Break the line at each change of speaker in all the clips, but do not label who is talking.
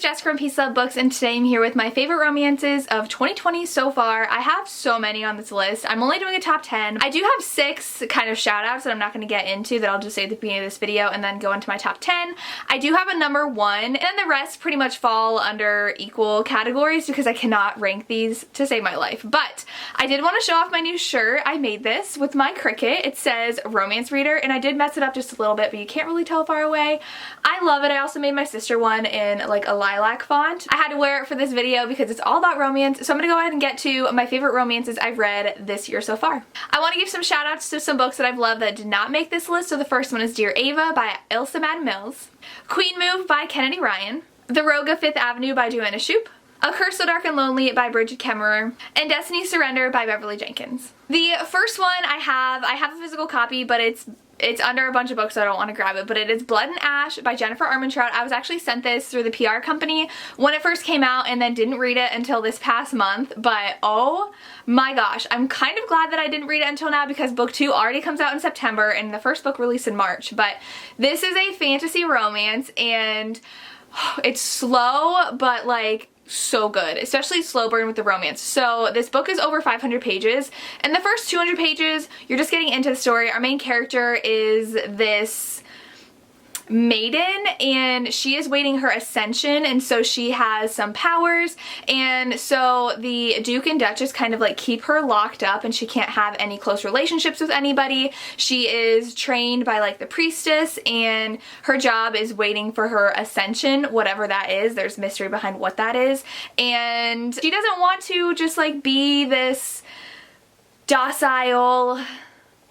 Jess from Peace Love Books, and today I'm here with my favorite romances of 2020 so far. I have so many on this list. I'm only doing a top 10. I do have 6 kind of shout outs that I'm not going to get into that I'll just say at the beginning of this video and then go into my top 10. I do have a number 1 and then the rest pretty much fall under equal categories because I cannot rank these to save my life. But I did want to show off my new shirt. I made this with my Cricut. It says romance reader and I did mess it up just a little bit, but you can't really tell far away. I love it. I also made my sister one in like a lilac font. I had to wear it for this video because it's all about romance, so I'm gonna go ahead and get to my favorite romances I've read this year so far. I want to give some shout outs to some books that I've loved that did not make this list. So the first one is Dear Ava by Ilsa Madden Mills, Queen Move by Kennedy Ryan, The Rogue of Fifth Avenue by Joanna Shupe, A Curse So Dark and Lonely by Bridget Kemmerer, and Destiny's Surrender by Beverly Jenkins. The first one I have a physical copy, but it's under a bunch of books, so I don't want to grab it, but it is Blood and Ash by Jennifer Armentrout. I was actually sent this through the PR company when it first came out and then didn't read it until this past month, but oh my gosh, I'm kind of glad that I didn't read it until now because book 2 already comes out in September and the first book released in March. But this is a fantasy romance and it's slow, but like so good, especially slow burn with the romance. So this book is over 500 pages and the first 200 pages you're just getting into the story. Our main character is this maiden and she is waiting her ascension, and so she has some powers, and so the Duke and Duchess kind of like keep her locked up and she can't have any close relationships with anybody. She is trained by like the priestess and her job is waiting for her ascension, whatever that is. There's mystery behind what that is, and she doesn't want to just like be this docile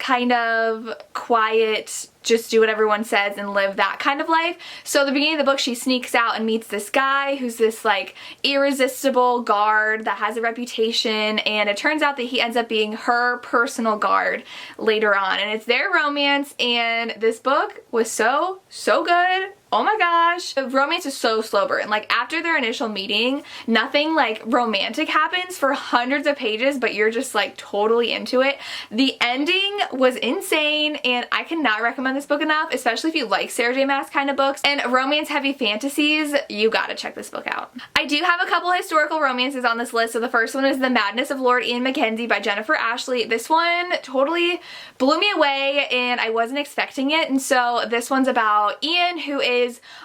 kind of quiet, just do what everyone says and live that kind of life. So at the beginning of the book she sneaks out and meets this guy who's this like irresistible guard that has a reputation, and it turns out that he ends up being her personal guard later on, and it's their romance. And this book was so good. Oh my gosh. The romance is so slow burn. Like after their initial meeting, nothing like romantic happens for hundreds of pages, but you're just like totally into it. The ending was insane and I cannot recommend this book enough, especially if you like Sarah J Maas kind of books and romance heavy fantasies. You gotta check this book out. I do have a couple historical romances on this list. So the first one is The Madness of Lord Ian McKenzie by Jennifer Ashley. This one totally blew me away and I wasn't expecting it. And so this one's about Ian, who is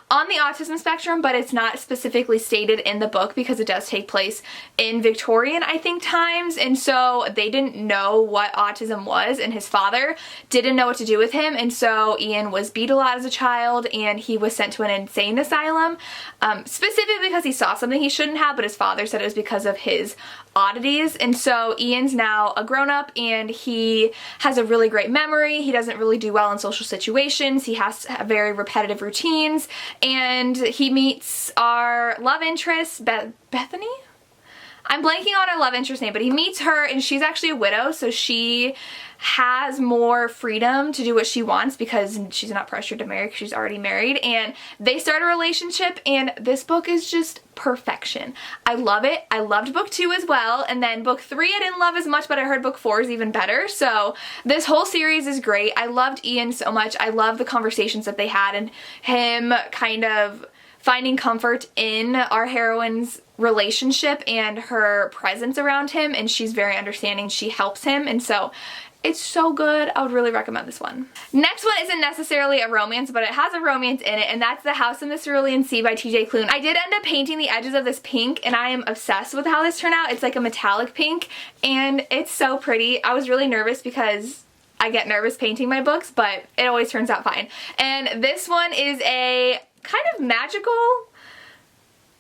on the autism spectrum, but it's not specifically stated in the book because it does take place in Victorian, I think, times, and so they didn't know what autism was and his father didn't know what to do with him, and so Ian was beat a lot as a child and he was sent to an insane asylum, specifically because he saw something he shouldn't have, but his father said it was because of his oddities. And so Ian's now a grown-up and he has a really great memory. He doesn't really do well in social situations. He has to have very repetitive routines, and he meets our love interest, Bethany? I'm blanking on her love interest name, but he meets her and she's actually a widow, so she has more freedom to do what she wants because she's not pressured to marry because she's already married, and they start a relationship, and this book is just perfection. I love it. I loved book 2 as well, and then book 3 I didn't love as much, but I heard book 4 is even better. So this whole series is great. I loved Ian so much. I love the conversations that they had and him kind of finding comfort in our heroine's relationship and her presence around him, and she's very understanding. She helps him, and so it's so good. I would really recommend this one. Next one isn't necessarily a romance, but it has a romance in it, and that's The House in the Cerulean Sea by TJ Klune. I did end up painting the edges of this pink, and I am obsessed with how this turned out. It's like a metallic pink, and it's so pretty. I was really nervous because I get nervous painting my books, but it always turns out fine. And this one is a kind of magical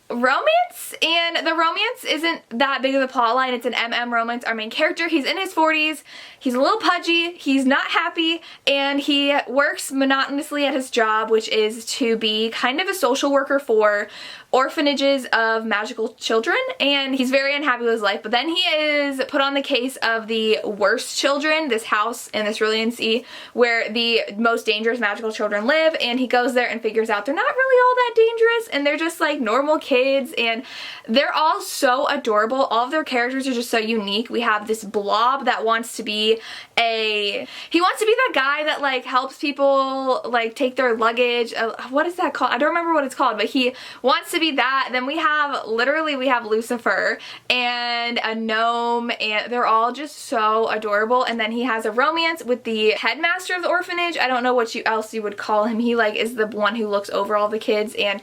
romance, and the romance isn't that big of a plot line. It's an MM romance. Our main character, he's in his 40s, he's a little pudgy, he's not happy, and he works monotonously at his job, which is to be kind of a social worker for orphanages of magical children, and he's very unhappy with his life. But then he is put on the case of the worst children, this house in the Cerulean Sea where the most dangerous magical children live, and he goes there and figures out they're not really all that dangerous and they're just like normal kids kids, and they're all so adorable. All of their characters are just so unique. We have this Blob that wants to be he wants to be the guy that like helps people like take their luggage. What is that called? I don't remember what it's called, but he wants to be that. Then we have Lucifer and a gnome, and they're all just so adorable. And then he has a romance with the headmaster of the orphanage. I don't know what else you would call him. He like is the one who looks over all the kids, and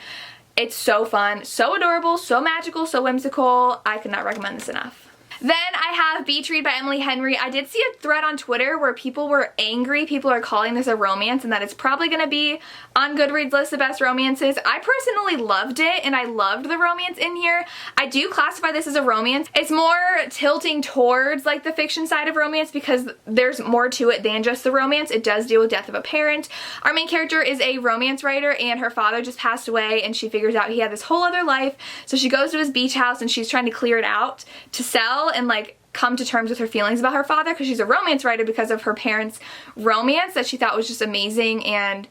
it's so fun, so adorable, so magical, so whimsical. I could not recommend this enough. Then I have Btree by Emily Henry. I did see a thread on Twitter where people were angry. People are calling this a romance and that it's probably going to be on Goodreads' list of best romances. I personally loved it, and I loved the romance in here. I do classify this as a romance. It's more tilting towards like the fiction side of romance because there's more to it than just the romance. It does deal with death of a parent. Our main character is a romance writer, and her father just passed away, and she figures out he had this whole other life. So she goes to his beach house and she's trying to clear it out to sell and like come to terms with her feelings about her father, because she's a romance writer because of her parents' romance that she thought was just amazing, and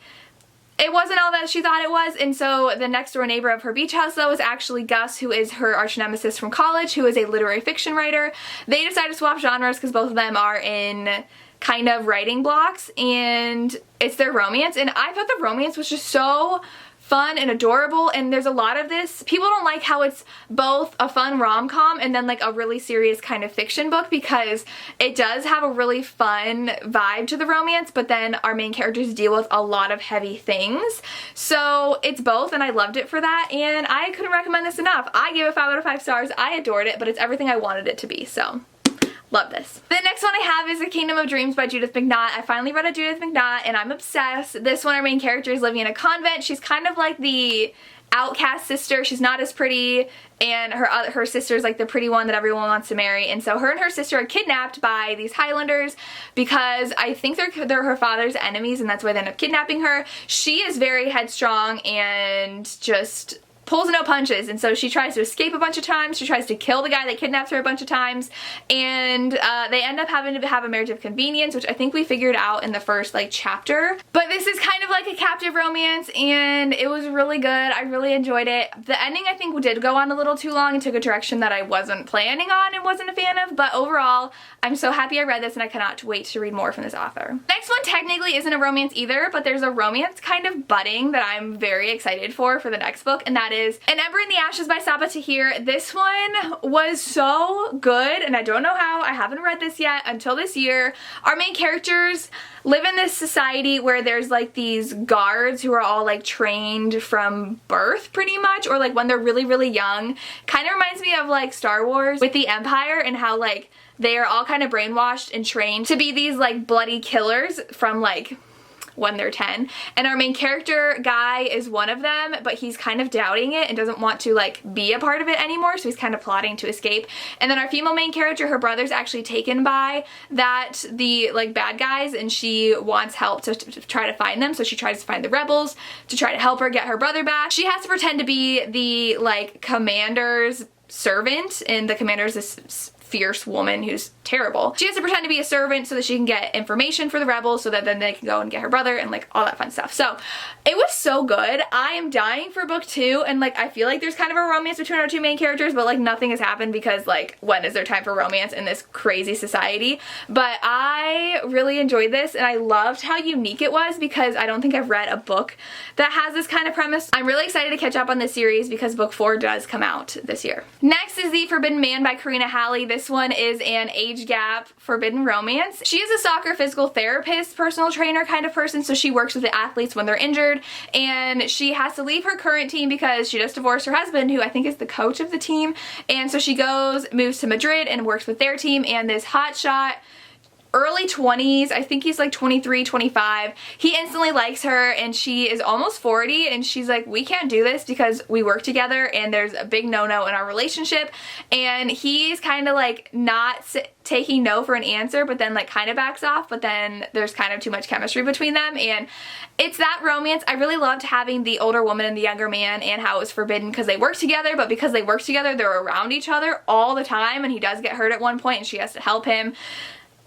it wasn't all that she thought it was. And so the next door neighbor of her beach house though is actually Gus, who is her arch nemesis from college, who is a literary fiction writer. They decide to swap genres because both of them are in kind of writing blocks, and it's their romance, and I thought the romance was just so fun and adorable. And there's a lot of this. People don't like how it's both a fun rom-com and then like a really serious kind of fiction book, because it does have a really fun vibe to the romance, but then our main characters deal with a lot of heavy things. So it's both, and I loved it for that, and I couldn't recommend this enough. I gave it 5 out of 5 stars. I adored it, but it's everything I wanted it to be, so love this. The next one I have is A Kingdom of Dreams by Judith McNaught. I finally read a Judith McNaught and I'm obsessed. This one, our main character is living in a convent. She's kind of like the outcast sister. She's not as pretty, and her sister's like the pretty one that everyone wants to marry. And so her and her sister are kidnapped by these Highlanders because I think they're her father's enemies, and that's why they end up kidnapping her. She is very headstrong and just pulls no punches, and so she tries to escape a bunch of times. She tries to kill the guy that kidnaps her a bunch of times, and they end up having to have a marriage of convenience, which I think we figured out in the first like chapter. But this is kind of like a captive romance, and it was really good. I really enjoyed it. The ending I think did go on a little too long and took a direction that I wasn't planning on and wasn't a fan of, but overall I'm so happy I read this, and I cannot wait to read more from this author. Next one technically isn't a romance either, but there's a romance kind of budding that I'm very excited for the next book, and that is An Ember in the Ashes by Saba Tahir. This one was so good, and I don't know how. I haven't read this yet until this year. Our main characters live in this society where there's like these guards who are all like trained from birth pretty much, or like when they're really, really young. Kind of reminds me of like Star Wars with the Empire, and how like they are all kind of brainwashed and trained to be these like bloody killers from like when they're 10. And our main character guy is one of them, but he's kind of doubting it and doesn't want to like be a part of it anymore, so he's kind of plotting to escape. And then our female main character, her brother's actually taken by the like bad guys, and she wants help to try to find them, so she tries to find the rebels to try to help her get her brother back. She has to pretend to be the like commander's servant, and the commander's this fierce woman who's terrible. She has to pretend to be a servant so that she can get information for the rebels, so that then they can go and get her brother and like all that fun stuff. So it was so good. I am dying for book 2, and like I feel like there's kind of a romance between our two main characters, but like nothing has happened because like when is there time for romance in this crazy society? But I really enjoyed this, and I loved how unique it was, because I don't think I've read a book that has this kind of premise. I'm really excited to catch up on this series because book 4 does come out this year. Next is The Forbidden Man by Karina Halley. This one is an age gap forbidden romance. She is a soccer physical therapist, personal trainer kind of person, so she works with the athletes when they're injured, and she has to leave her current team because she just divorced her husband, who I think is the coach of the team, and so she moves to Madrid and works with their team, and this hotshot early 20s, I think he's like 23, 25. He instantly likes her, and she is almost 40, and she's like, we can't do this because we work together and there's a big no-no in our relationship. And he's kind of like not taking no for an answer, but then like kind of backs off, but then there's kind of too much chemistry between them, and it's that romance. I really loved having the older woman and the younger man, and how it was forbidden because they work together, but because they work together they're around each other all the time, and he does get hurt at one point and she has to help him.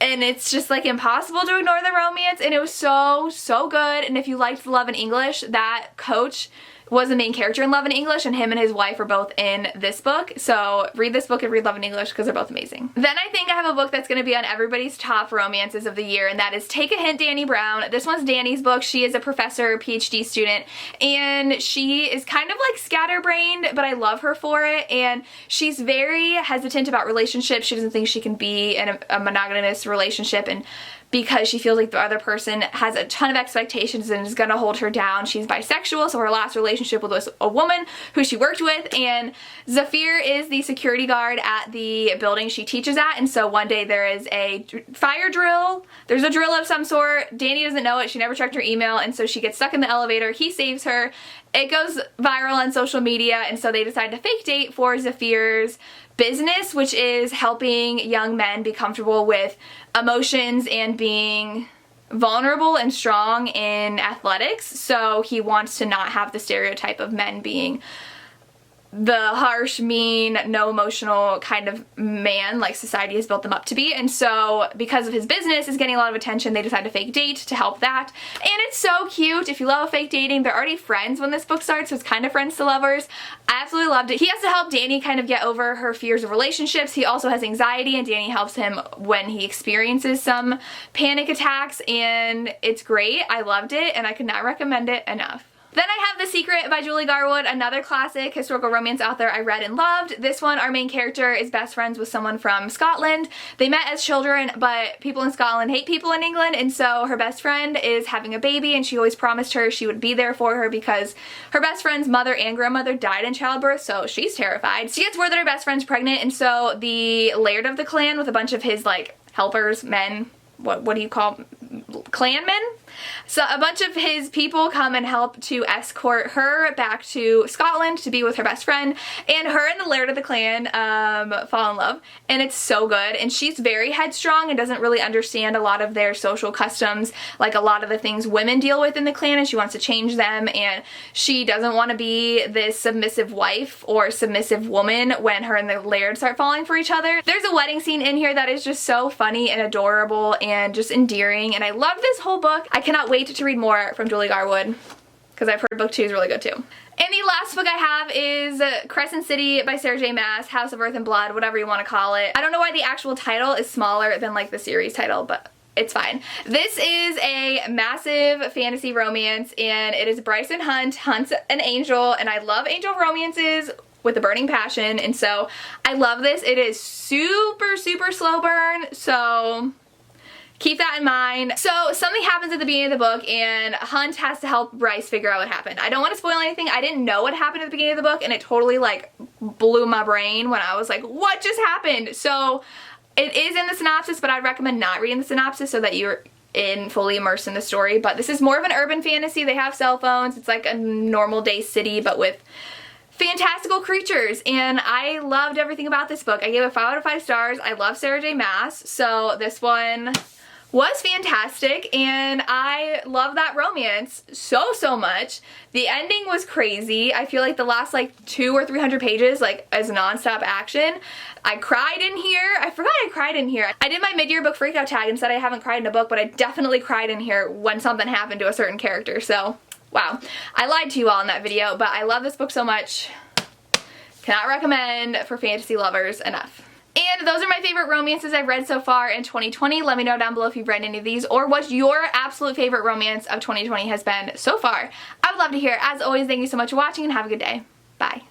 And it's just like impossible to ignore the romance, and it was so, so good. And if you liked Love in English, that coach was the main character in Love in English, and him and his wife are both in this book. So read this book and read Love in English because they're both amazing. Then I think I have a book that's going to be on everybody's top romances of the year, and that is Take a Hint, Dani Brown. This one's Dani's book. She is a professor, PhD student, and she is kind of like scatterbrained, but I love her for it. And she's very hesitant about relationships. She doesn't think she can be in a monogamous relationship, and because she feels like the other person has a ton of expectations and is going to hold her down. She's bisexual, so her last relationship was a woman who she worked with, and Zafir is the security guard at the building she teaches at, and so one day there is a fire drill. There's a drill of some sort. Dani doesn't know it. She never checked her email, and so she gets stuck in the elevator. He saves her. It goes viral on social media, and so they decide to fake date for Zafir's business, which is helping young men be comfortable with emotions and being vulnerable and strong in athletics. So he wants to not have the stereotype of men being the harsh, mean, no emotional kind of man like society has built them up to be. And so because of his business is getting a lot of attention, they decide to fake date to help that. And it's so cute. If you love fake dating, they're already friends when this book starts, so it's kind of friends to lovers. I absolutely loved it. He has to help Dani kind of get over her fears of relationships. He also has anxiety, and Dani helps him when he experiences some panic attacks, and it's great. I loved it, and I could not recommend it enough. Then I have The Secret by Julie Garwood, another classic historical romance author I read and loved. This one, our main character is best friends with someone from Scotland. They met as children, but people in Scotland hate people in England, and so her best friend is having a baby, and she always promised her she would be there for her because her best friend's mother and grandmother died in childbirth, so she's terrified. She gets word that her best friend's pregnant, and so the laird of the clan with a bunch of his like helpers, men, what do you call clanmen? So a bunch of his people come and help to escort her back to Scotland to be with her best friend, and her and the laird of the clan fall in love, and it's so good. And she's very headstrong and doesn't really understand a lot of their social customs, like a lot of the things women deal with in the clan, and she wants to change them, and she doesn't want to be this submissive wife or submissive woman when her and the laird start falling for each other. There's a wedding scene in here that is just so funny and adorable and just endearing, and I love this whole book. I cannot wait to read more from Julie Garwood because I've heard book 2 is really good too. And the last book I have is Crescent City by Sarah J. Maas, House of Earth and Blood, whatever you want to call it. I don't know why the actual title is smaller than like the series title, but it's fine. This is a massive fantasy romance, and it is Bryson Hunt hunts an angel, and I love angel romances with a burning passion, and so I love this. It is super, super slow burn, so keep that in mind. So something happens at the beginning of the book, and Hunt has to help Bryce figure out what happened. I don't want to spoil anything. I didn't know what happened at the beginning of the book, and it totally like blew my brain when I was like, what just happened? So it is in the synopsis, but I'd recommend not reading the synopsis so that you're fully immersed in the story. But this is more of an urban fantasy. They have cell phones. It's like a normal day city, but with fantastical creatures, and I loved everything about this book. I gave it 5 out of 5 stars. I love Sarah J. Maas, so this one was fantastic, and I love that romance so much. The ending was crazy. I feel like the last like 200 or 300 pages like is non-stop action. I cried in here. I forgot I cried in here. I did my mid-year book freakout tag and said I haven't cried in a book, but I definitely cried in here when something happened to a certain character, so wow. I lied to you all in that video, but I love this book so much. Cannot recommend for fantasy lovers enough. And those are my favorite romances I've read so far in 2020. Let me know down below if you've read any of these or what your absolute favorite romance of 2020 has been so far. I would love to hear. As always, thank you so much for watching and have a good day. Bye.